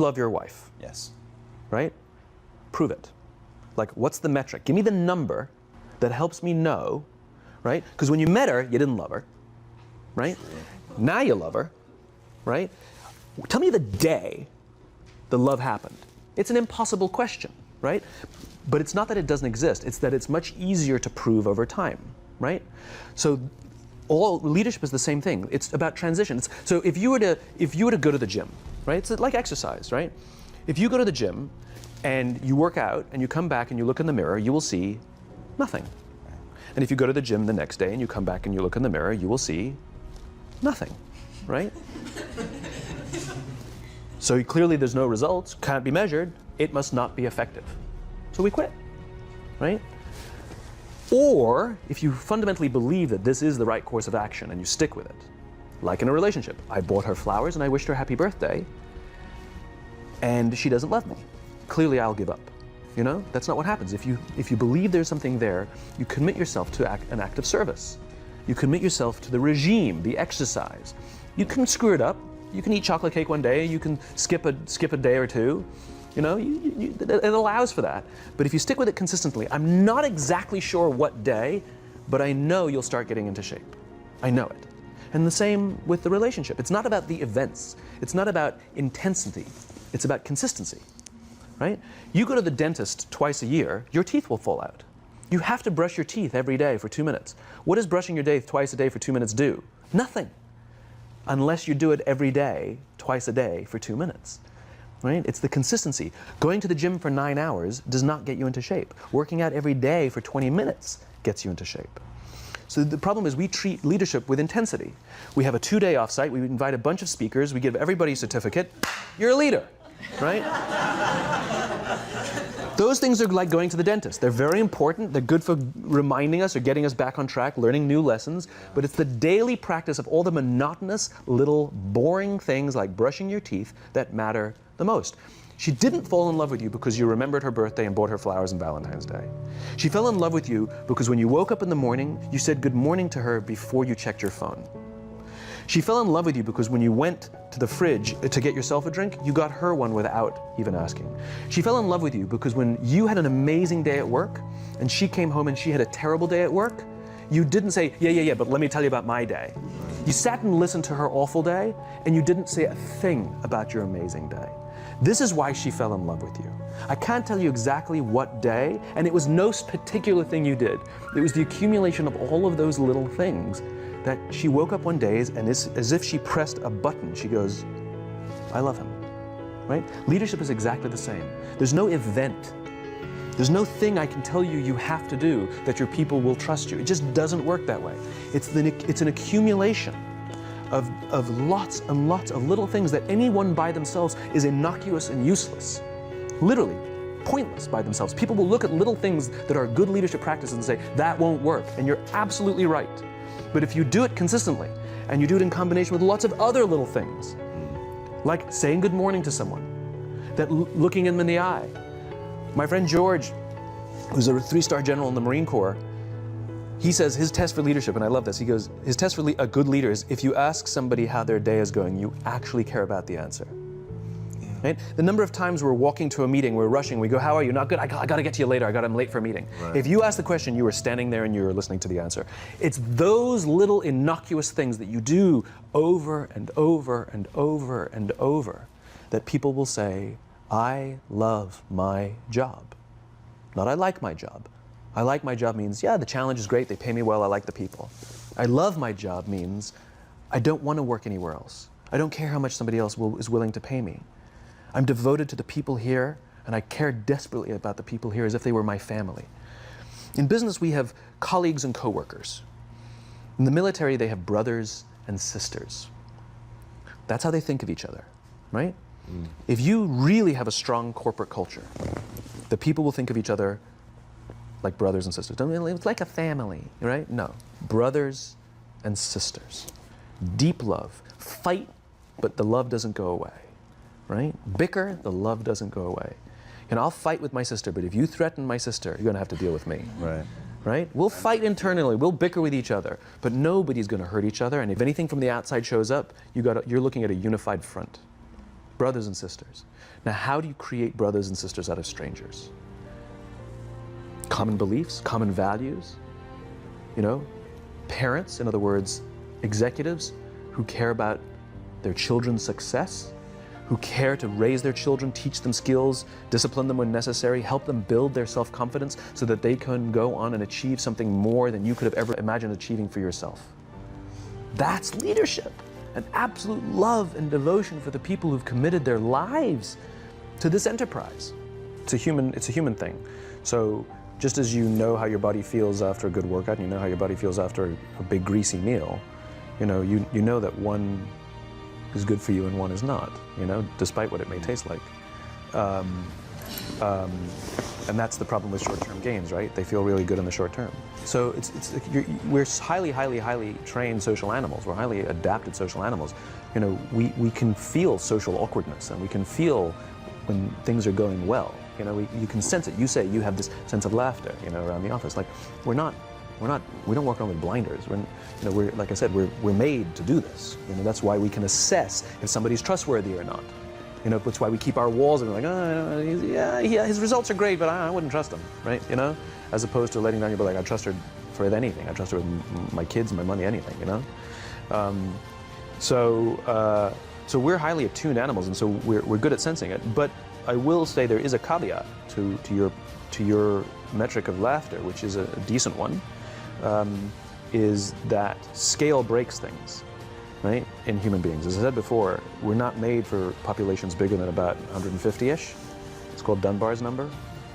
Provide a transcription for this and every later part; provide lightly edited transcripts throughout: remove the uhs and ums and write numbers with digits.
love your wife, Yes. right? Prove it. Like, what's the metric? Give me the number that helps me know, right? Because when you met her, you didn't love her, right? Now you love her, right? Tell me the day the love happened. It's an impossible question, right? But it's not that it doesn't exist, it's that it's much easier to prove over time, right? So all leadership is the same thing. It's about transition. So if you were to go to the gym, right? It's like exercise, right? If you go to the gym and you work out and you come back and you look in the mirror, you will see nothing. And if you go to the gym the next day and you come back and you look in the mirror, you will see nothing, right? So clearly there's no results, can't be measured, it must not be effective. So we quit, right? Or if you fundamentally believe that this is the right course of action and you stick with it, like in a relationship, I bought her flowers and I wished her happy birthday, and she doesn't love me. Clearly I'll give up. You know, that's not what happens. If you believe there's something there, you commit yourself to an act of service. You commit yourself to the regime, the exercise. You can screw it up. You can eat chocolate cake one day. You can skip a day or two. You know, it allows for that. But if you stick with it consistently, I'm not exactly sure what day, but I know you'll start getting into shape. I know it. And the same with the relationship. It's not about the events. It's not about intensity. It's about consistency. Right? You go to the dentist twice a year, your teeth will fall out. You have to brush your teeth every day for 2 minutes. What does brushing your teeth twice a day for 2 minutes do? Nothing. Unless you do it every day, twice a day for 2 minutes. Right? It's the consistency. Going to the gym for 9 hours does not get you into shape. Working out every day for 20 minutes gets you into shape. So the problem is we treat leadership with intensity. We have a 2-day offsite, we invite a bunch of speakers, we give everybody a certificate, you're a leader, right? Those things are like going to the dentist. They're very important. They're good for reminding us or getting us back on track, learning new lessons. But it's the daily practice of all the monotonous, little, boring things like brushing your teeth that matter the most. She didn't fall in love with you because you remembered her birthday and bought her flowers on Valentine's Day. She fell in love with you because when you woke up in the morning, you said good morning to her before you checked your phone. She fell in love with you because when you went to the fridge to get yourself a drink, you got her one without even asking. She fell in love with you because when you had an amazing day at work and she came home and she had a terrible day at work, you didn't say, yeah, but let me tell you about my day. You sat and listened to her awful day and you didn't say a thing about your amazing day. This is why she fell in love with you. I can't tell you exactly what day, and it was no particular thing you did. It was the accumulation of all of those little things that she woke up one day and as if she pressed a button, she goes, I love him, right? Leadership is exactly the same. There's no event. There's no thing I can tell you you have to do that your people will trust you. It just doesn't work that way. It's an accumulation of lots and lots of little things that anyone by themselves is innocuous and useless. Literally, pointless by themselves. People will look at little things that are good leadership practices and say, that won't work, and you're absolutely right. But if you do it consistently, and you do it in combination with lots of other little things, like saying good morning to someone, that looking them in the eye. My friend George, who's a 3-star general in the Marine Corps, he says his test for leadership, and I love this, he goes, his test for a good leader is if you ask somebody how their day is going, you actually care about the answer. Right? The number of times we're walking to a meeting, we're rushing, we go, how are you? Not good, I got to get to you later, I'm late for a meeting. Right. If you ask the question, you were standing there and you were listening to the answer. It's those little innocuous things that you do over and over and over and over that people will say, I love my job. Not I like my job. I like my job means, yeah, the challenge is great, they pay me well, I like the people. I love my job means, I don't want to work anywhere else. I don't care how much somebody else is willing to pay me. I'm devoted to the people here, and I care desperately about the people here as if they were my family. In business, we have colleagues and coworkers. In the military, they have brothers and sisters. That's how they think of each other, right? If you really have a strong corporate culture, the people will think of each other like brothers and sisters. It's like a family, right? No, brothers and sisters. Deep love. Fight, but the love doesn't go away. Right? Bicker, the love doesn't go away. And I'll fight with my sister, but if you threaten my sister, you're going to have to deal with me. Right. Right? We'll fight internally, we'll bicker with each other, but nobody's going to hurt each other, and if anything from the outside shows up, you're looking at a unified front. brothers and sisters. Now, how do you create brothers and sisters out of strangers? Common beliefs, common values, you know? Parents, in other words, executives who care about their children's success, who care to raise their children, teach them skills, discipline them when necessary, help them build their self-confidence so that they can go on and achieve something more than you could have ever imagined achieving for yourself. That's leadership, an absolute love and devotion for the people who've committed their lives to this enterprise. It's a human thing. So just as you know how your body feels after a good workout, and you know how your body feels after a big greasy meal, you know that one is good for you and one is not, despite what it may taste like. And that's the problem with short-term gains, right? They feel really good in the short term. So we're highly trained social animals. We're highly adapted social animals. We can feel social awkwardness, and we can feel when things are going well. You can sense it. You say you have this sense of laughter, around the office. Like we don't walk around with blinders. We're like I said, we're made to do this. That's why we can assess if somebody's trustworthy or not. That's why we keep our walls and we're like, yeah, his results are great, but I wouldn't trust him, right? As opposed to letting down your be like, I trust her for anything. I trust her with my kids, my money, anything, So we're highly attuned animals, and so we're good at sensing it. But I will say there is a caveat to your metric of laughter, which is a decent one, is that scale breaks things, right, in human beings. As I said before, we're not made for populations bigger than about 150-ish. It's called Dunbar's number.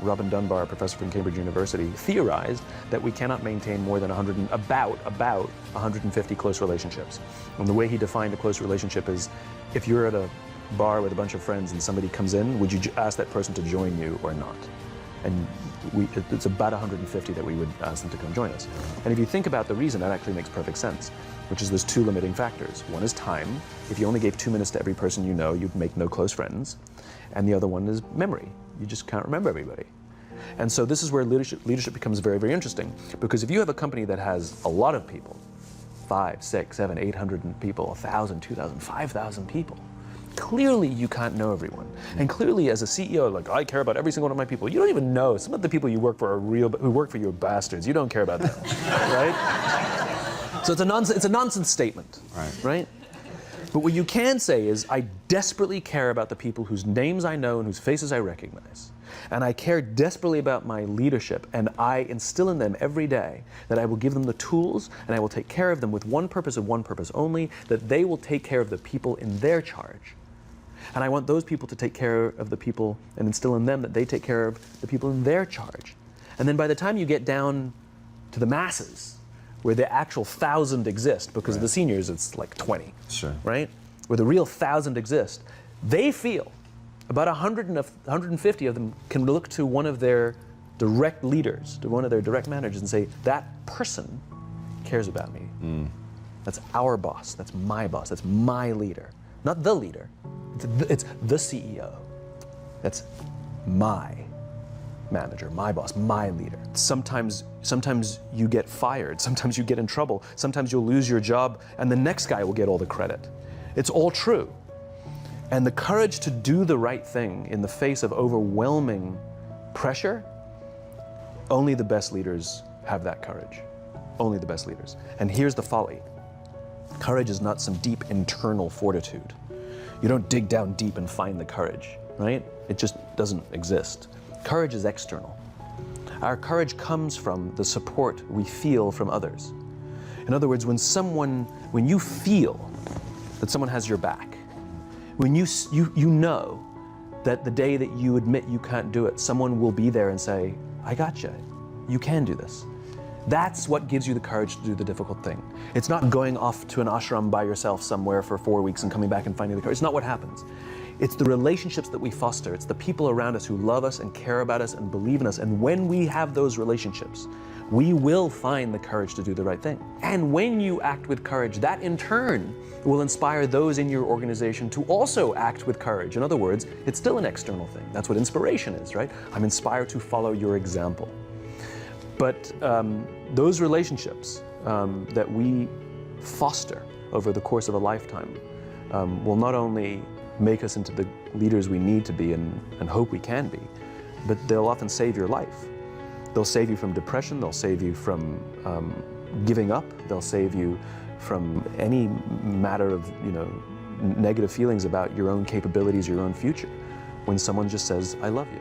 Robin Dunbar, a professor from Cambridge University, theorized that we cannot maintain more than about 150 close relationships. And the way he defined a close relationship is, if you're at a bar with a bunch of friends and somebody comes in, would you ask that person to join you or not? And it's about 150 that we would ask them to come join us. And if you think about the reason, that actually makes perfect sense, which is there's two limiting factors. One is time. If you only gave 2 minutes to every person you know, you'd make no close friends. And the other one is memory. You just can't remember everybody. And so this is where leadership becomes very, very interesting, because if you have a company that has a lot of people, 5, 6, 7, 800 people, 1,000, 2,000, 5,000 people, clearly you can't know everyone. And clearly as a CEO, like, I care about every single one of my people. You don't even know. Some of the people you work for who work for you are bastards. You don't care about them, right? So it's a nonsense statement, right? But what you can say is, I desperately care about the people whose names I know and whose faces I recognize. And I care desperately about my leadership, and I instill in them every day that I will give them the tools, and I will take care of them with one purpose and one purpose only, that they will take care of the people in their charge. And I want those people to take care of the people and instill in them that they take care of the people in their charge. And then by the time you get down to the masses, where the actual 1,000 exist, because of the seniors it's like 20, right? Where the real 1,000 exist, they feel about 150 of them can look to one of their direct leaders, to one of their direct managers, and say, that person cares about me. That's our boss, that's my boss, that's my leader. Not the leader, it's the CEO. That's my manager, my boss, my leader. Sometimes you get fired, sometimes you get in trouble, sometimes you'll lose your job, and the next guy will get all the credit. It's all true. And the courage to do the right thing in the face of overwhelming pressure, only the best leaders have that courage. Only the best leaders. And here's the folly. Courage is not some deep internal fortitude. You don't dig down deep and find the courage, right? It just doesn't exist. Courage is external. Our courage comes from the support we feel from others. In other words, when you feel that someone has your back, when you know that the day that you admit you can't do it, someone will be there and say, I got you. You can do this. That's what gives you the courage to do the difficult thing. It's not going off to an ashram by yourself somewhere for 4 weeks and coming back and finding the courage. It's not what happens. It's the relationships that we foster. It's the people around us who love us and care about us and believe in us. And when we have those relationships, we will find the courage to do the right thing. And when you act with courage, that in turn will inspire those in your organization to also act with courage. In other words, it's still an external thing. That's what inspiration is, right? I'm inspired to follow your example. But those relationships that we foster over the course of a lifetime will not only make us into the leaders we need to be and hope we can be, but they'll often save your life. They'll save you from depression, they'll save you from giving up, they'll save you from any matter of, negative feelings about your own capabilities, your own future, when someone just says, I love you.